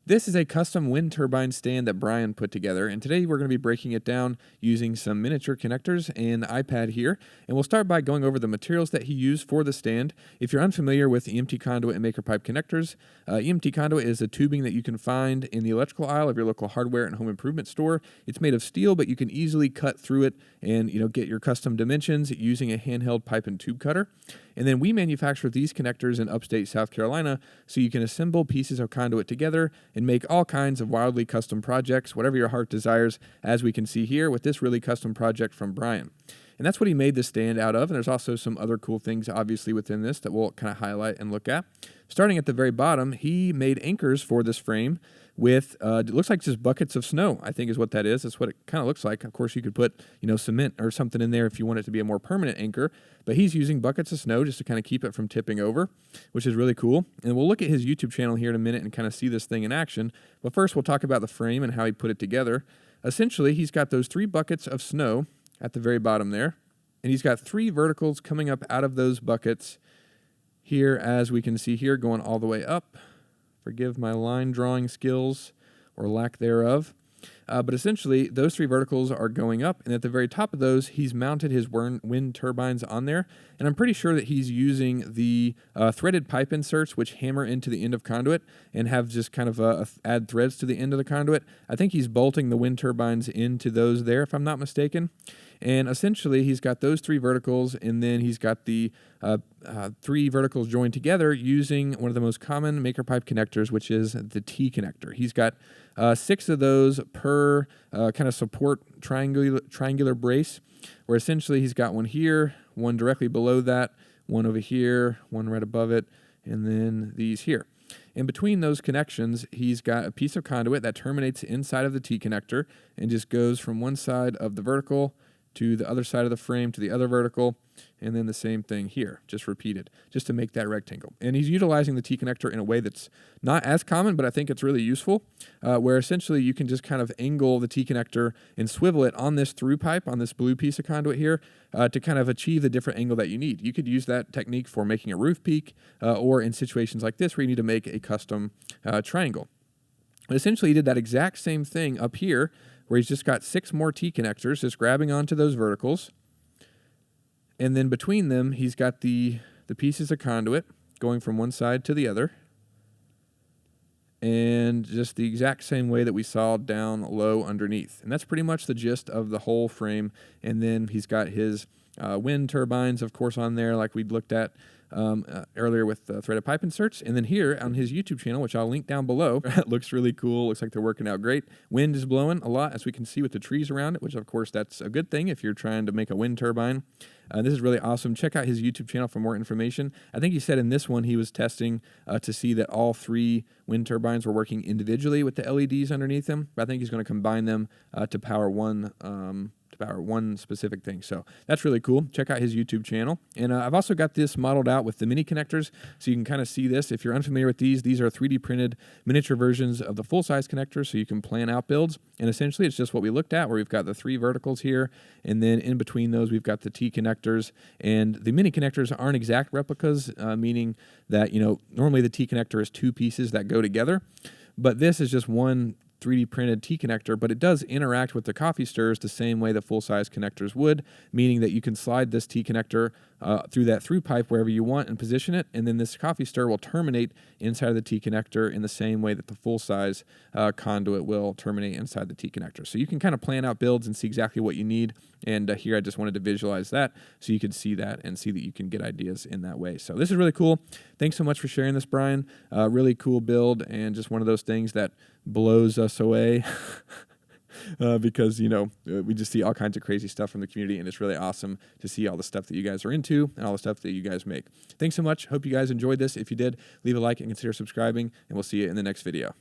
This is a custom wind turbine stand that Brian put together, and today we're going to be breaking it down using some miniature connectors and the iPad here. And we'll start by going over the materials that he used for the stand. If you're unfamiliar with EMT conduit and maker pipe connectors, EMT conduit is a tubing that you can find in the electrical aisle of your local hardware and home improvement store. It's made of steel, but you can easily cut through it and get your custom dimensions using a handheld pipe and tube cutter. And then we manufacture these connectors in upstate South Carolina, so you can assemble pieces of conduit together and make all kinds of wildly custom projects, whatever your heart desires, as we can see here with this really custom project from Brian. And that's what he made this stand out of, and there's also some other cool things obviously within this that we'll kind of highlight and look at. Starting at the very bottom, he made anchors for this frame with, it looks like just buckets of snow, I think is what that is. That's what it kind of looks like. Of course, you could put, cement or something in there if you want it to be a more permanent anchor, but he's using buckets of snow just to kind of keep it from tipping over, which is really cool. And we'll look at his YouTube channel here in a minute and kind of see this thing in action. But first, we'll talk about the frame and how he put it together. Essentially, he's got those 3 buckets of snow at the very bottom there, and he's got 3 verticals coming up out of those buckets here, as we can see here, going all the way up. Forgive my line drawing skills or lack thereof. But essentially, those 3 verticals are going up, and at the very top of those, he's mounted his wind turbines on there. And I'm pretty sure that he's using the threaded pipe inserts, which hammer into the end of conduit and have just kind of add threads to the end of the conduit. I think he's bolting the wind turbines into those there, if I'm not mistaken. And essentially, he's got those 3 verticals, and then he's got the 3 verticals joined together using one of the most common maker pipe connectors, which is the T connector. He's got 6 of those per kind of support triangular brace, where essentially he's got one here, one directly below that, one over here, one right above it, and then these here. In between those connections, he's got a piece of conduit that terminates inside of the T connector and just goes from one side of the vertical to the other side of the frame to the other vertical, and then the same thing here, just repeated, just to make that rectangle. And he's utilizing the T connector in a way that's not as common, but I think it's really useful, where essentially you can just kind of angle the T connector and swivel it on this through pipe, on this blue piece of conduit here, to kind of achieve the different angle that you need. You could use that technique for making a roof peak, or in situations like this where you need to make a custom triangle. But essentially, he did that exact same thing up here, where he's just got 6 more T connectors, just grabbing onto those verticals. And then between them, he's got the pieces of conduit going from one side to the other. And just the exact same way that we saw down low underneath. And that's pretty much the gist of the whole frame. And then he's got his wind turbines, of course, on there, like we'd looked at earlier with threaded pipe inserts. And then here on his YouTube channel, which I'll link down below, it looks really cool. Looks like they're working out great. Wind is blowing a lot, as we can see with the trees around it, which of course that's a good thing if you're trying to make a wind turbine. This is really awesome. Check out his YouTube channel for more information. I think he said in this one he was testing to see that all 3 wind turbines were working individually with the LEDs underneath them. But I think he's going to combine them to power one specific thing. So that's really cool. Check out his YouTube channel. And I've also got this modeled out with the mini connectors, so you can kind of see this. If you're unfamiliar with these are 3D printed miniature versions of the full-size connectors, so you can plan out builds. And essentially, it's just what we looked at, where we've got the 3 verticals here, and then in between those, we've got the T connectors. And the mini connectors aren't exact replicas, meaning that, normally the T connector is 2 pieces that go together, but this is just one 3D printed T connector, but it does interact with the coffee stirrers the same way the full-size connectors would, meaning that you can slide this T connector through that through pipe wherever you want and position it, and then this coffee stirrer will terminate inside of the T connector in the same way that the full-size conduit will terminate inside the T connector. So you can kind of plan out builds and see exactly what you need, and here I just wanted to visualize that so you could see that and see that you can get ideas in that way. So this is really cool. Thanks so much for sharing this, Brian. Really cool build, and just one of those things that blows us away because, we just see all kinds of crazy stuff from the community, and it's really awesome to see all the stuff that you guys are into and all the stuff that you guys make. Thanks so much. Hope you guys enjoyed this. If you did, leave a like and consider subscribing, and we'll see you in the next video.